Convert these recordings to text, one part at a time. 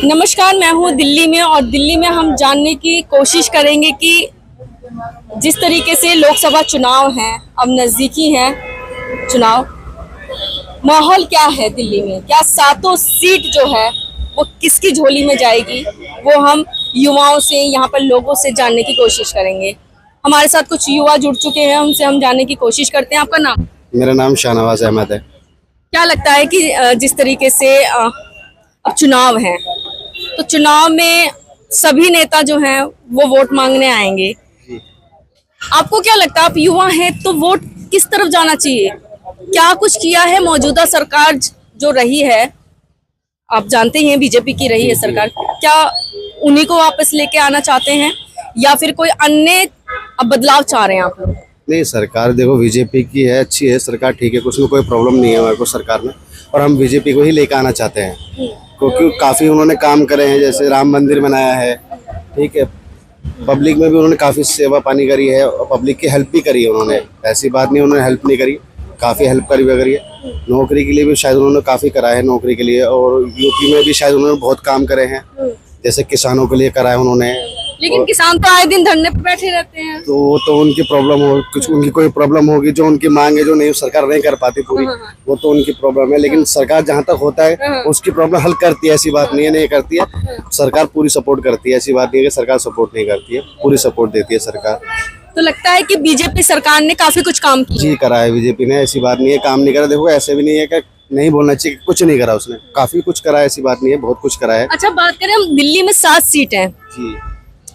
नमस्कार, मैं हूँ दिल्ली में और दिल्ली में हम जानने की कोशिश करेंगे कि जिस तरीके से लोकसभा चुनाव हैं, अब नज़दीकी हैं चुनाव, माहौल क्या है दिल्ली में। क्या सातों सीट जो है वो किसकी झोली में जाएगी, वो हम युवाओं से, यहाँ पर लोगों से जानने की कोशिश करेंगे। हमारे साथ कुछ युवा जुड़ चुके हैं, उनसे हम जानने की कोशिश करते हैं। आपका नाम? मेरा नाम शाहनवाज अहमद है। क्या लगता है कि जिस तरीके से अब चुनाव है, तो चुनाव में सभी नेता जो हैं वो वोट मांगने आएंगे। आपको क्या लगता है, आप युवा हैं तो वोट किस तरफ जाना चाहिए? क्या कुछ किया है मौजूदा सरकार जो रही है, आप जानते हैं बीजेपी की रही है सरकार, क्या उन्हीं को वापस लेके आना चाहते हैं या फिर कोई अन्य अब बदलाव चाह रहे हैं आप लोग? नहीं, सरकार देखो बीजेपी की है, अच्छी है सरकार, ठीक है, उसमें कोई प्रॉब्लम नहीं है हमारे को सरकार में। और हम बीजेपी को ही लेकर आना चाहते हैं क्योंकि काफ़ी उन्होंने काम करे हैं, जैसे राम मंदिर बनाया है, ठीक है, पब्लिक में भी उन्होंने काफ़ी सेवा पानी करी है और पब्लिक की हेल्प भी करी है उन्होंने। ऐसी बात नहीं उन्होंने हेल्प नहीं करी, काफ़ी हेल्प करी वगैरह है। नौकरी के लिए भी शायद उन्होंने काफ़ी करा है, नौकरी के लिए, और यूपी में भी शायद उन्होंने बहुत काम करे हैं, जैसे किसानों के लिए करा है उन्होंने। लेकिन किसान तो आए दिन धरने पर बैठे रहते हैं। तो वो तो उनकी प्रॉब्लम हो, कुछ उनकी कोई प्रॉब्लम होगी, जो उनकी मांग है जो नहीं सरकार नहीं कर पाती पूरी, वो तो उनकी प्रॉब्लम है। लेकिन सरकार जहाँ तक होता है उसकी प्रॉब्लम हल करती है, ऐसी बात नहीं है नहीं करती है। सरकार पूरी सपोर्ट करती है, ऐसी बात नहीं है कि सरकार सपोर्ट नहीं करती है, पूरी सपोर्ट देती है सरकार। तो लगता है कि बीजेपी सरकार ने काफी कुछ काम किया। जी करा है बीजेपी ने, ऐसी बात नहीं है काम नहीं करा। देखो ऐसे भी नहीं है कि नहीं बोलना चाहिए, कुछ नहीं करा उसने, काफी कुछ करा है, ऐसी बात नहीं है, बहुत कुछ करा है। अच्छा, बात करें हम दिल्ली में 7 सीट हैं। जी,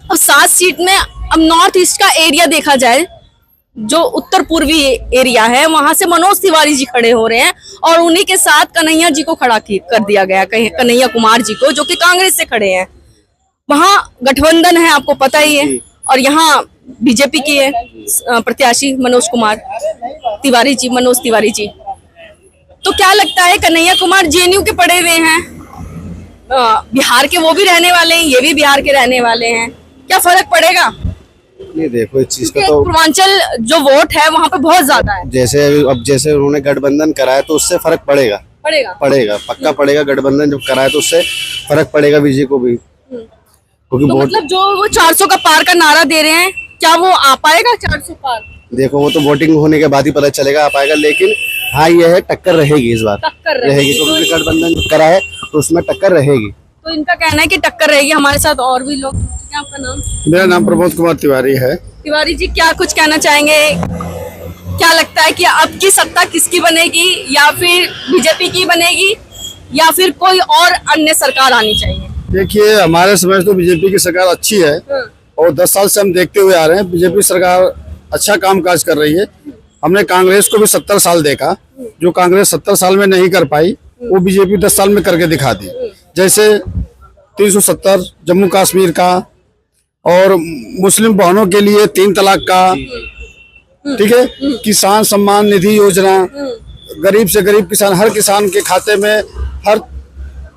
अब 7 सीट में अब नॉर्थ ईस्ट का एरिया देखा जाए, जो उत्तर पूर्वी एरिया है, वहां से मनोज तिवारी जी खड़े हो रहे हैं और उन्हीं के साथ कन्हैया जी को खड़ा कर दिया गया, कन्हैया कुमार जी को, जो कि कांग्रेस से खड़े हैं। वहां गठबंधन है, आपको पता ही है, और यहाँ बीजेपी की है प्रत्याशी मनोज तिवारी जी। तो क्या लगता है, कन्हैया कुमार जेएनयू के पढ़े हुए हैं, बिहार के वो भी रहने वाले हैं, ये भी बिहार के रहने वाले हैं, क्या फर्क पड़ेगा? नहीं देखो इस चीज का तो पूर्वांचल जो वोट है वहाँ पे बहुत ज्यादा है। जैसे उन्होंने गठबंधन कराया तो उससे फर्क पड़ेगा, पक्का पड़ेगा। गठबंधन जब कराया तो उससे फर्क पड़ेगा बीजेपी को भी, क्योंकि तो मतलब जो वो 400 का पार का नारा दे रहे हैं, क्या वो आ पाएगा 400 पार? देखो वो तो वोटिंग होने के बाद ही पता चलेगा आ पाएगा, लेकिन हाँ ये है टक्कर रहेगी, इस बार टक्कर रहेगी, क्योंकि गठबंधन करा है तो उसमें टक्कर रहेगी। तो इनका कहना है कि टक्कर रहेगी। हमारे साथ और भी लोग। क्या आपका नाम? मेरा नाम प्रमोद कुमार तिवारी है। तिवारी जी, क्या कुछ कहना चाहेंगे? क्या लगता है कि अब की सत्ता किसकी बनेगी, या फिर बीजेपी की बनेगी, या फिर कोई और अन्य सरकार आनी चाहिए? देखिए हमारे समय तो बीजेपी की सरकार अच्छी है और 10 साल से हम देखते हुए आ रहे हैं बीजेपी सरकार अच्छा काम काज कर रही है। हमने कांग्रेस को भी 70 साल देखा, जो कांग्रेस 70 साल में नहीं कर पाई वो बीजेपी 10 साल में करके दिखा दी। जैसे 370 जम्मू कश्मीर का, और मुस्लिम बहनों के लिए 3 तलाक का, ठीक है, किसान सम्मान निधि योजना, गरीब से गरीब किसान, हर किसान के खाते में हर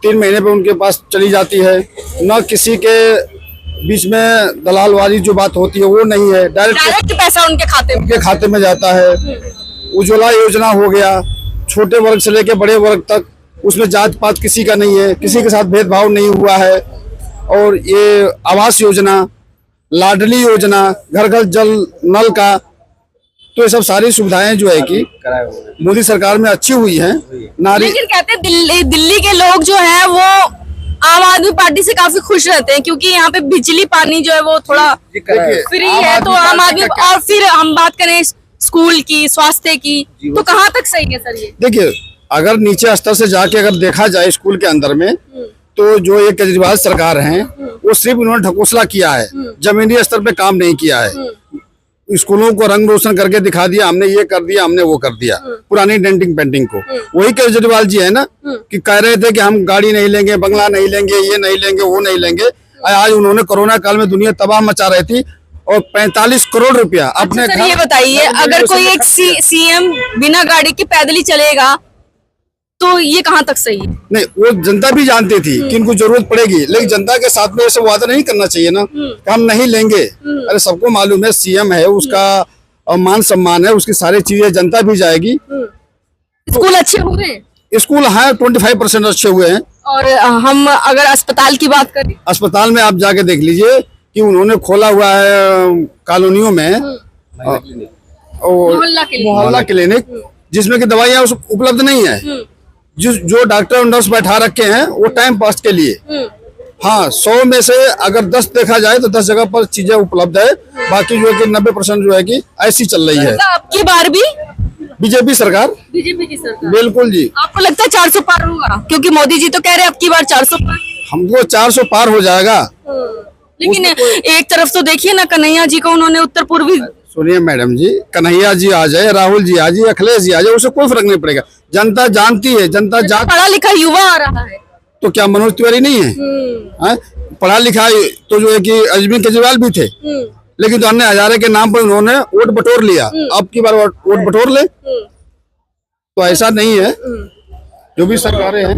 3 महीने पे उनके पास चली जाती है। न किसी के बीच में दलाल वाली जो बात होती है वो नहीं है, डायरेक्ट पैसा उनके खाते में जाता है। उज्ज्वला योजना हो गया, छोटे वर्ग से लेकर बड़े वर्ग तक, उसमें जात पात किसी का नहीं है, किसी के साथ भेदभाव नहीं हुआ है। और ये आवास योजना, लाडली योजना, घर घर जल नल का, तो ये सब सारी सुविधाएं जो है कि मोदी सरकार में अच्छी हुई हैं। लेकिन कहते हैं दिल्ली के लोग जो हैं वो आम आदमी पार्टी से काफी खुश रहते हैं, क्योंकि यहाँ पे बिजली पानी जो है वो थोड़ा फ्री है, तो आम आदमी। और फिर हम बात करें स्कूल की, स्वास्थ्य की, तो कहाँ तक सही है सर ये? देखिए अगर नीचे स्तर से जाके अगर देखा जाए स्कूल के अंदर में, तो जो ये केजरीवाल सरकार है वो सिर्फ उन्होंने ढकोसला किया है, जमीनी स्तर पे काम नहीं किया है। स्कूलों को रंग रोशन करके दिखा दिया, हमने ये कर दिया, हमने वो कर दिया, पुरानी डेंटिंग पेंटिंग को। वही केजरीवाल जी है ना कि कह रहे थे कि हम गाड़ी नहीं लेंगे, बंगला नहीं लेंगे, ये नहीं लेंगे, वो नहीं लेंगे। आज उन्होंने कोरोना काल में दुनिया तबाह मचा रही थी और 45 करोड़ रुपया अपने। अच्छा, ये बताइए, अगर कोई एक सीएम बिना गाड़ी के पैदल ही चलेगा तो ये कहाँ तक सही है? नहीं, वो जनता भी जानती थी कि इनको जरूरत पड़ेगी, लेकिन जनता के साथ में ऐसे वादा नहीं करना चाहिए ना कि हम नहीं लेंगे। अरे सबको मालूम है सीएम है, उसका मान सम्मान है, उसकी सारी चीजें जनता भी जाएगी। स्कूल अच्छे हुए? स्कूल हाँ 25% अच्छे हुए हैं। और हम अगर अस्पताल की बात करें, अस्पताल में आप जाके देख लीजिए कि उन्होंने खोला हुआ है कॉलोनियों में मोहल्ला क्लिनिक, जिसमें कि दवाइयाँ उपलब्ध नहीं है। जो डॉक्टर और नर्स बैठा रखे हैं वो टाइम पास के लिए। हाँ, 100 में से अगर 10 देखा जाए तो 10 जगह पर चीजें उपलब्ध है, बाकी जो है कि 90% जो है कि ऐसी चल रही है। आपकी बार भी बीजेपी सरकार, बीजेपी की सरकार, बिल्कुल जी। आपको लगता है 400 पार होगा? क्योंकि मोदी जी तो कह रहे हैं अब की बार 400 पार। हमको 400 पार हो जाएगा। लेकिन एक तरफ तो देखिए ना, कन्हैया जी को उन्होंने उत्तर पूर्वी, सुनिए मैडम जी, कन्हैया जी आ जाए, राहुल जी आ जाए, अखिलेश जी आ जाए, उससे कोई फर्क नहीं पड़ेगा। जनता जानती है, जनता पढ़ा लिखा युवा आ रहा है। तो क्या मनोज तिवारी नहीं है? पढ़ा लिखा तो जो है कि अरविंद केजरीवाल भी थे, लेकिन तो अन्य हजारे के नाम पर उन्होंने वोट बटोर लिया। अब की बार वोट बटोर ले, तो ऐसा नहीं है। जो भी सरकारें हैं।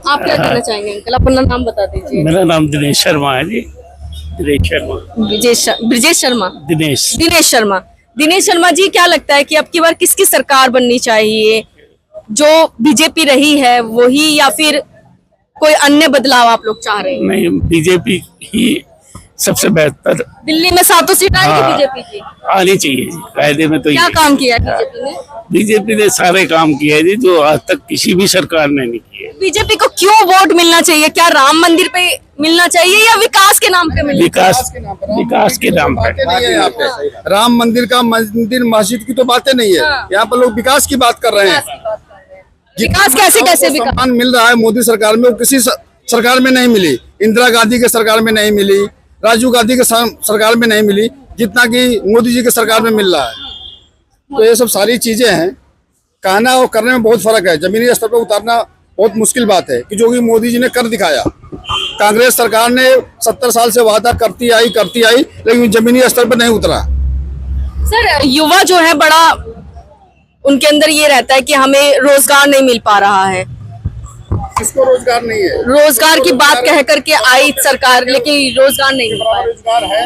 आप क्या कहना चाहेंगे अंकल? अपना नाम बता दीजिए। मेरा नाम दिनेश शर्मा है जी। दिनेश शर्मा। ब्रिजेश शर्मा। दिनेश शर्मा। दिनेश शर्मा जी, क्या लगता है कि अब की बार किसकी सरकार बननी चाहिए? जो बीजेपी रही है वही, या फिर कोई अन्य बदलाव आप लोग चाह रहे हैं? नहीं, बीजेपी ही सबसे बेहतर। दिल्ली में 7 सीट आएगी बीजेपी की? आनी चाहिए जी, कायदे में तो। क्या काम किया है बीजेपी ने? बीजेपी ने सारे काम किए हैं जी, जो आज तक किसी भी सरकार ने नहीं किए। बीजेपी को क्यों वोट मिलना चाहिए? क्या राम मंदिर पे मिलना चाहिए या विकास के नाम पे मिलना? विकास के नाम पे नहीं है यहाँ पे। राम मंदिर का मंदिर मस्जिद की तो बातें नहीं है। यहाँ पर लोग विकास की बात कर रहे हैं। विकास कैसे विकास सम्मान मिल रहा है मोदी सरकार में, वो किसी सरकार में नहीं मिली। इंदिरा गांधी के सरकार में नहीं मिली, राजीव गांधी के सरकार में नहीं मिली, जितना कि मोदी जी के सरकार में मिल रहा है। तो ये सब सारी चीजें हैं, कहना और करने में बहुत फर्क है। जमीनी स्तर पर उतारना बहुत मुश्किल बात है कि जो कि मोदी जी ने कर दिखाया। कांग्रेस सरकार ने 70 साल से वादा करती आई, लेकिन जमीनी स्तर पर नहीं उतरा। सर, युवा जो है बड़ा, उनके अंदर ये रहता है कि हमें रोजगार नहीं मिल पा रहा है। किसको रोजगार नहीं है? रोजगार की बात कह करके आई सरकार, लेकिन रोजगार नहीं मिल पा रहा। रोजगार है।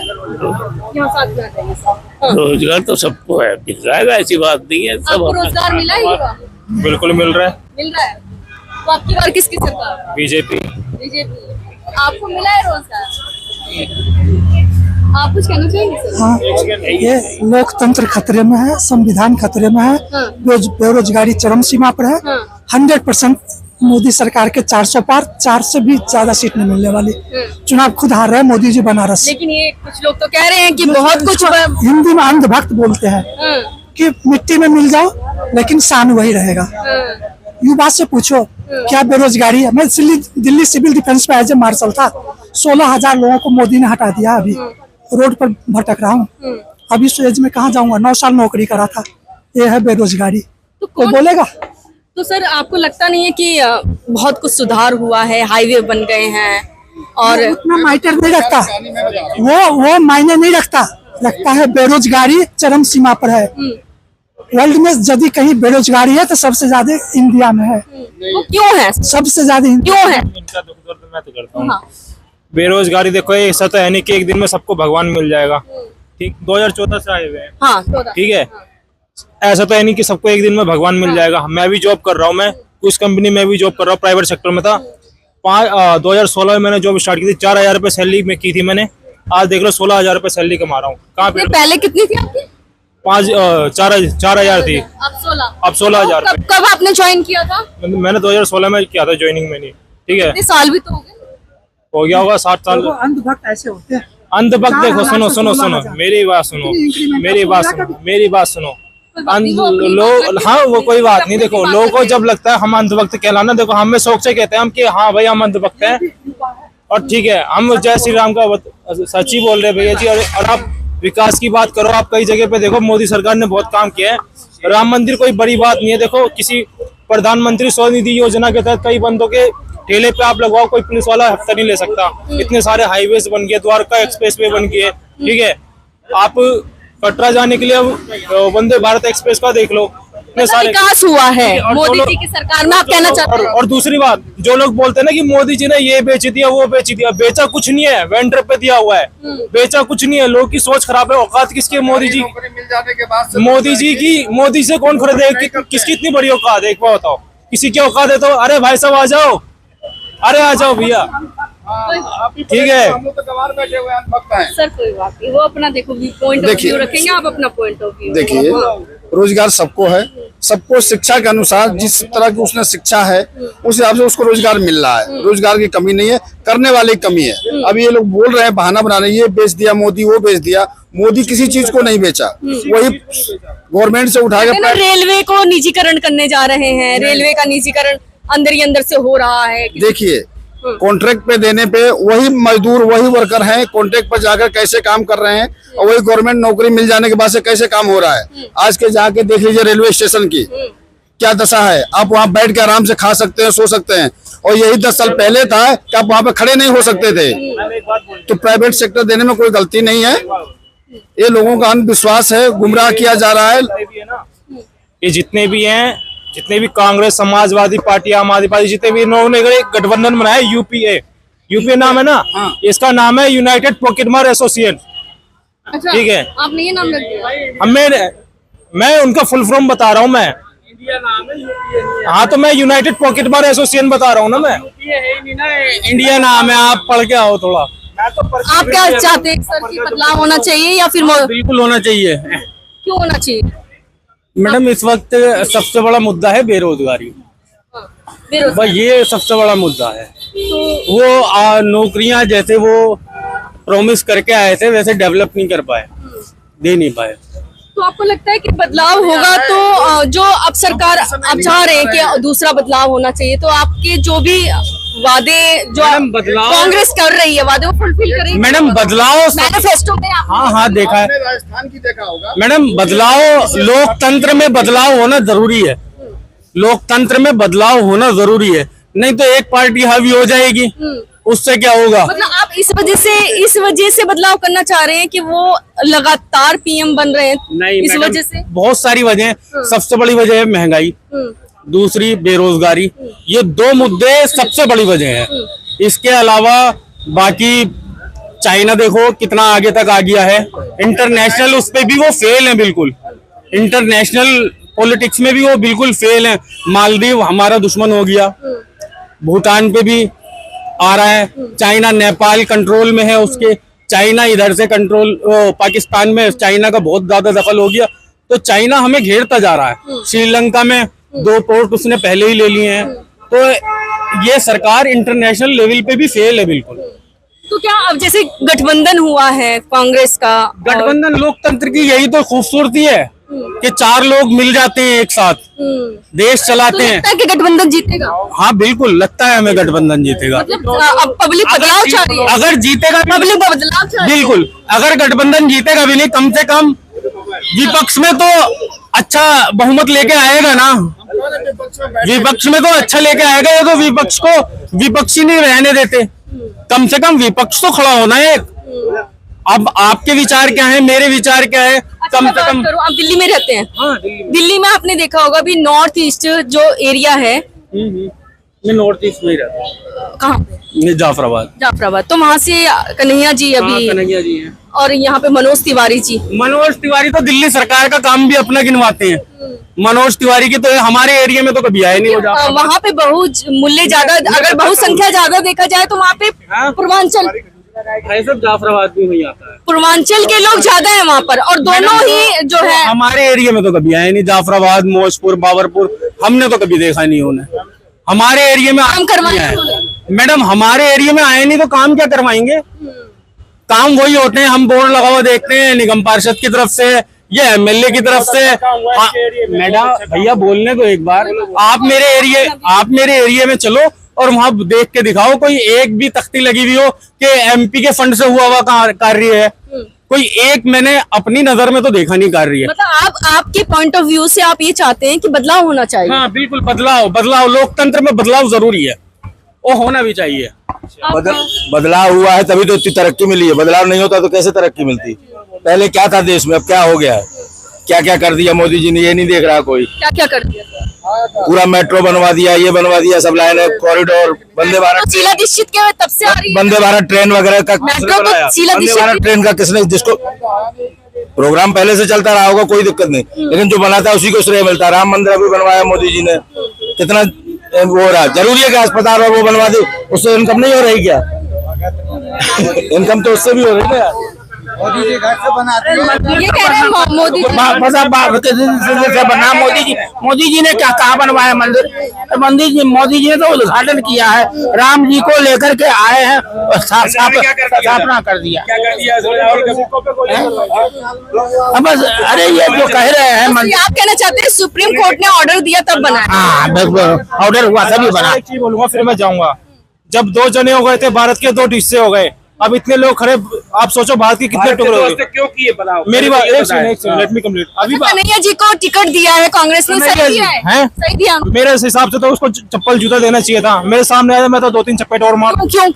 रोजगार तो सबको है, मिल जाएगा, ऐसी बात नहीं है। सब आपको रोजगार मिला है? युवा बिल्कुल मिल रहा है। मिल रहा है। तो आपकी बार किसकी सरकार? बीजेपी। आपको मिला है रोजगार? आप कुछ कहना चाहेंगे सर? हाँ, ये लोकतंत्र खतरे में है, संविधान खतरे में है, बेरोजगारी चरम सीमा पर है। 100% मोदी सरकार के 400 पार, 4 से भी ज्यादा सीट नहीं मिलने वाली। चुनाव खुद हार रहे हैं मोदी जी बनारस। लेकिन ये कुछ लोग तो कह रहे हैं कि बहुत कुछ हिंदी में अंधभक्त बोलते हैं कि मिट्टी में मिल जाओ लेकिन शान वही रहेगा। युवा से पूछो क्या बेरोजगारी है। मैं दिल्ली सिविल डिफेंस में एज ए मार्शल था। 16,000 लोगों को मोदी ने हटा दिया। अभी रोड पर भटक रहा हूँ। अभी इस एज में कहाँ जाऊंगा? 9 साल नौकरी करा था। ये है बेरोजगारी। तो बोलेगा? तो सर, आपको लगता नहीं है कि बहुत कुछ सुधार हुआ है, हाईवे बन गए हैं और उतना मायटर नहीं रखता, वो मायने नहीं रखता है बेरोजगारी चरम सीमा पर है। वर्ल्ड में यदि कहीं बेरोजगारी है तो सबसे ज्यादा इंडिया में है। वो क्यों है? सबसे ज्यादा क्यों है? इनका दुख दर्द मैं तो करता हूँ। बेरोजगारी देखो, ऐसा तो है नहीं कि एक दिन में सबको भगवान मिल जाएगा। ठीक, 2014 से आए हुए हैं। हाँ, ठीक है, ऐसा तो है नहीं कि सबको एक दिन में भगवान मिल जाएगा। मैं भी जॉब कर रहा हूँ, मैं उस कंपनी में भी जॉब कर रहा हूँ, प्राइवेट सेक्टर में था। 2016 में मैंने जॉब स्टार्ट की थी, 4,000 रुपये सैलरी में की थी मैंने। आज देख लो 16,000 रुपये सैलरी कमा रहा हूँ। कहाँ पे? पहले कितनी थी आपकी? 4,000 थी। अब 16,000। कब आपने ज्वाइन किया था? मैंने 2016 में किया था ज्वाइनिंग मैंने। ठीक है, इतने साल भी तो हो गया होगा 60 साल। अंधभक्त ऐसे होते हैं। अंधभक्त देखो, सुनो मेरी बात सुनो। लोग, हाँ वो कोई बात नहीं। देखो, लोगों को जब लगता है हम अंधभक्त कहलाना, देखो हमें शौक से कहते हैं हम कि हाँ भाई हम अंधभक्त हैं, और ठीक है हम जय श्री राम का सच ही बोल रहे हैं भैया जी। और आप विकास की बात करो, आप कई जगह पे देखो मोदी सरकार ने बहुत काम किया है। राम मंदिर कोई बड़ी बात नहीं है। देखो, किसी प्रधानमंत्री स्वनिधि योजना के तहत कई बंदों के ठेले पे आप लगवाओ, कोई पुलिस वाला हफ्ता नहीं ले सकता। इतने सारे हाईवेज बन गए, द्वारका एक्सप्रेस वे बन गए। ठीक है, आप कटरा जाने के लिए अब वंदे भारत एक्सप्रेस का देख लो, इतने सारे विकास हुआ है मोदी जी की सरकार में। आप कहना चाहते हैं? और दूसरी बात, जो लोग बोलते हैं ना कि मोदी जी ने ये बेच दिया वो बेच दिया, बेचा कुछ नहीं है, वेंडर पे दिया हुआ है, बेचा कुछ नहीं है। लोग की सोच खराब है। औकात किसकी है? मोदी जी। मोदी जी की, मोदी से कौन खरीदे? किसकी इतनी बड़ी औकात है? एक बात बताओ। किसी की औकात है तो अरे भाई साहब आ जाओ, अरे आ जाओ भैया, ठीक है। हम लोग तो गंवार बैठे हुए हैं, भक्त हैं। सर कोई बात नहीं, वो अपना देखो पॉइंट ऑफ देखिए, व्यू रखेंगे, आप अपना पॉइंट ऑफ व्यू। देखिए, रोजगार सबको है, सबको शिक्षा के अनुसार जिस तरह की उसने शिक्षा है उस हिसाब से उसको रोजगार मिल रहा है। रोजगार की कमी नहीं है, करने वाले की कमी है। अब ये लोग बोल रहे हैं, बहाना बना रहे हैं, ये बेच दिया मोदी, वो बेच दिया। मोदी किसी चीज को नहीं बेचा, वही गवर्नमेंट से उठा लेकिन के रेलवे को निजीकरण करने जा रहे हैं, रेलवे का निजीकरण अंदर ही अंदर से हो रहा है। देखिए, कॉन्ट्रैक्ट पे देने पे वही मजदूर, वही वर्कर हैं, कॉन्ट्रैक्ट पर जाकर कैसे काम कर रहे हैं और वही गवर्नमेंट नौकरी मिल जाने के बाद से कैसे काम हो रहा है। आज के जाके देख लीजिए रेलवे स्टेशन की क्या दशा है। आप वहाँ बैठ के आराम से खा सकते हैं, सो सकते हैं, और यही 10 साल पहले था कि आप वहाँ पे खड़े नहीं हो सकते थे। तो प्राइवेट सेक्टर देने में कोई गलती नहीं है, ये लोगों का अंधविश्वास है, गुमराह किया जा रहा है। ये जितने भी हैं, जितने भी कांग्रेस, समाजवादी पार्टी, आम आदमी पार्टी, जितने भी इन्होंने एक गठबंधन बनाया यूपीए नाम है ना, इसका नाम है यूनाइटेड पॉकेटमार एसोसिएशन, अच्छा, ठीक है। आपने ये नाम रख दिया। मैं उनका फुल फॉर्म बता रहा हूँ मैं। हाँ तो मैं यूनाइटेड पॉकेटमार एसोसिएशन बता रहा हूँ ना मैं। इंडिया नाम है, आप पढ़ के आओ थोड़ा। आप क्या चाहते हैं सर कि बदलाव होना चाहिए या फिर बिल्कुल होना चाहिए। क्यों होना चाहिए? मैडम इस वक्त सबसे बड़ा मुद्दा है बेरोजगारी, बेरोजगारी। बस ये सबसे बड़ा मुद्दा है। वो नौकरियां जैसे वो प्रॉमिस करके आए थे वैसे डेवलप नहीं कर पाए, दे नहीं पाए। तो आपको लगता है कि बदलाव होगा तो जो अब सरकार आप चाह रहे हैं कि दूसरा बदलाव होना चाहिए, तो आपके जो भी वादे जो कांग्रेस कर रही है वादे वो फुलफिल करेगी? मैडम बदलाव मैनिफेस्टो में हाँ देखा है राजस्थान की देखा होगा मैडम, बदलाव लोकतंत्र में बदलाव होना जरूरी है। लोकतंत्र में बदलाव होना जरूरी है, नहीं तो एक पार्टी हावी हो जाएगी, उससे क्या होगा? मतलब आप इस वजह से बदलाव करना चाह रहे हैं कि वो लगातार पीएम बन रहे हैं? नहीं इस मैडम, वजह से बहुत सारी वजह हैं। सबसे बड़ी वजह है महंगाई, दूसरी बेरोजगारी, ये 2 मुद्दे सबसे बड़ी वजह है। इसके अलावा बाकी चाइना देखो कितना आगे तक आ गया है, इंटरनेशनल उस पे भी वो फेल है बिल्कुल, इंटरनेशनल पॉलिटिक्स में भी वो बिल्कुल फेल है। मालदीव हमारा दुश्मन हो गया, भूटान पे भी आ रहा है, चाइना नेपाल कंट्रोल में है उसके, चाइना इधर से कंट्रोल, पाकिस्तान में चाइना का बहुत ज्यादा दखल हो गया, तो चाइना हमें घेरता जा रहा है। श्रीलंका में 2 पोर्ट उसने पहले ही ले लिए हैं, तो ये सरकार इंटरनेशनल लेवल पे भी फेल है बिल्कुल। तो क्या अब जैसे गठबंधन हुआ है कांग्रेस का, गठबंधन लोकतंत्र की यही तो खूबसूरती है कि 4 लोग मिल जाते हैं एक साथ, देश तो चलाते हैं। लगता है कि गठबंधन जीतेगा? हाँ बिल्कुल लगता है हमें गठबंधन जीतेगा। मतलब अब पब्लिक बदलाव चाह रही है? अगर जीतेगा पब्लिक बदलाव चाह रही है? बिल्कुल, अगर गठबंधन जीतेगा भी नहीं, कम से कम विपक्ष में तो अच्छा बहुमत लेके आएगा ना, विपक्ष में तो अच्छा लेके आएगा। ये तो विपक्ष को विपक्षी नहीं रहने देते, कम से कम विपक्ष तो खड़ा होना है। अब आपके विचार क्या है, मेरे विचार क्या है, कम से कम। आप दिल्ली में रहते हैं? हाँ, दिल्ली में आपने देखा होगा भी नॉर्थ ईस्ट जो एरिया है, मैं नॉर्थ ईस्ट में ही रहता हूँ। कहाँ पे? जाफराबाद। तो वहाँ से कन्हैया जी अभी, कन्हैया जी हैं, और यहाँ पे मनोज तिवारी जी। मनोज तिवारी तो दिल्ली सरकार का काम भी अपना गिनवाते हैं। मनोज तिवारी की तो हमारे एरिया में तो कभी आए नहीं। वहाँ पे मूल्य ज्यादा, अगर बहुसंख्या ज्यादा देखा जाए तो वहाँ पे जाफराबाद भी वही आता है, पूर्वांचल के लोग ज्यादा है वहाँ पर, और दोनों ही जो है। हमारे एरिया में तो कभी आए नहीं, जाफराबाद, मौजपुर, बाबरपुर हमने तो कभी देखा नहीं उन्हें। हमारे एरिया में काम करवाए मैडम, हमारे एरिया में आए नहीं तो काम क्या करवाएंगे? काम वही होते हैं, हम बोर्ड लगा हुआ देखते हैं निगम पार्षद की तरफ से, ये एमएलए की तरफ से। मैडम भैया बोलने दो एक बार, आप मेरे एरिया में चलो और वहाँ देख के दिखाओ कोई एक भी तख्ती लगी हुई हो कि एमपी के फंड से हुआ कार्य है। कोई एक मैंने अपनी नजर में तो देखा नहीं कार्य है। मतलब आपके पॉइंट ऑफ व्यू से आप ये चाहते हैं कि बदलाव होना चाहिए? हाँ बिल्कुल, बदलाव लोकतंत्र में बदलाव जरूरी है, वो होना भी चाहिए। बदलाव हुआ है तभी तो इतनी तरक्की मिली है, बदलाव नहीं होता तो कैसे तरक्की मिलती? पहले क्या था देश में, अब क्या हो गया है? क्या क्या कर दिया मोदी जी ने, ये नहीं देख रहा कोई। क्या कर दिया? पूरा मेट्रो बनवा दिया, ये बनवा दिया, सब लाइन कॉरिडोर, वंदे भारत, शीला दीक्षित के तब से आ रही है वंदे भारत ट्रेन वगैरह का मेट्रो को शीला वंदे भारत ट्रेन का किसने, जिसको प्रोग्राम पहले से चलता रहा होगा, कोई दिक्कत नहीं, लेकिन जो बनाता है उसी को श्रेय मिलता है। राम मंदिर अभी बनवाया मोदी जी ने, कितना वो हो रहा है। जरूरी है कि अस्पताल और वो बनवा दे, उससे इनकम नहीं हो रही क्या? इनकम तो उससे भी हो रही है। मोदी जी घर से बनाते हैं। ये कह रहे हैं मोदी जी बना मोदी जी ने क्या कहा बनवाया मंदिर? मोदी जी ने तो उद्घाटन किया है, राम जी को लेकर के आए हैं और स्थापना कर दिया। अब बस अरे ये जो कह रहे हैं आप कहना चाहते हैं सुप्रीम कोर्ट ने ऑर्डर दिया तब बना? हाँ ऑर्डर हुआ तभी बना। एक चीज बोलूंगा फिर मैं जाऊंगा। जब 2 जने हो गए थे, भारत के 2 हिस्से हो गए, अब इतने लोग खड़े, आप सोचो भारत के कितने टुकड़े हो गए? क्यों किए बनाओ? मेरी बात एक सेकंड, लेट मी कंप्लीट। अभी कन्हैया जी को टिकट दिया है कांग्रेस ने, सही दिया है? सही दिया। मेरे हिसाब से तो उसको चप्पल जूता देना चाहिए था। मेरे सामने आया, मैं तो 2-3 चप्पट और मार। क्यों?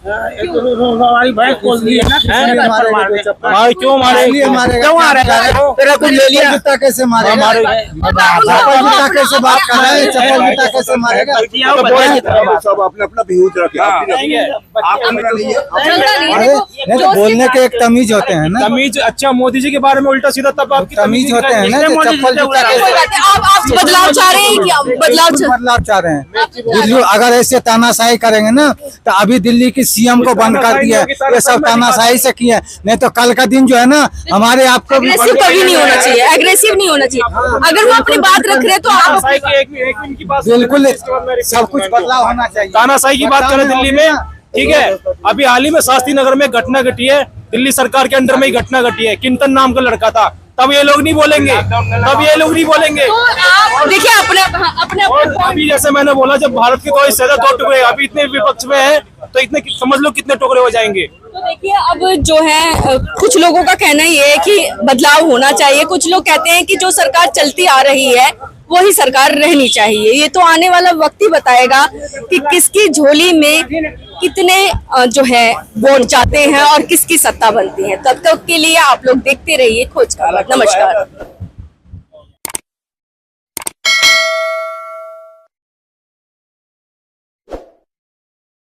हमारी भैंस खोल दी है ना, क्यों मारे? क्यों आ रहा है? तेरा कुछ ले लिया? जूता कैसे मारेगा? चप्पल जूता कैसे बात कर रहे हैं? चप्पल जूता कैसे मारेगा? सब अपने अपना व्यूज रखे। नहीं तो बोलने के एक तमीज होते हैं ना। तमीज? अच्छा, मोदी जी के बारे में उल्टा सीधा तब आपकी तमीज होते हैं ना। चप्पल जूता कैसे? आप बदलाव चाह रहे हैं क्या? बदलाव चाह रहे हैं। दिल्ली अगर ऐसे तानाशाही करेंगे ना, तो अभी दिल्ली की सीएम को बंद कर दिया है, ये सब तानाशाही से किया है। नहीं तो कल का दिन जो है ना, हमारे आपको एग्रेसिव कभी नहीं होना चाहिए, एग्रेसिव नहीं होना चाहिए। अगर वो अपनी बात रख रहे हैं तो आप बिल्कुल सब कुछ बदलाव होना चाहिए। तानाशाही की बात करें दिल्ली में, ठीक है। अभी हाल ही में शास्त्री नगर में घटना घटी है, दिल्ली सरकार के अंडर में ही घटना घटी है। किंतन नाम का लड़का था, तब ये लोग नहीं बोलेंगे, तब ये लोग नहीं बोलेंगे। देखिए अपने अभी जैसे मैंने बोला, जब भारत के 2 हिस्से थे, 2 टुकड़े, अभी इतने विपक्ष में है तो इतने समझ लो कितने टुकड़े हो जाएंगे। तो देखिए अब जो है कुछ लोगों का कहना ये है कि बदलाव होना चाहिए। कुछ लोग कहते हैं कि जो सरकार चलती आ रही है वही सरकार रहनी चाहिए। ये तो आने वाला वक्त ही बताएगा कि किसकी झोली में कितने जो है वोट जाते हैं और किसकी सत्ता बनती है। तब तक के लिए आप लोग देखते रहिए खोज खबर। नमस्कार।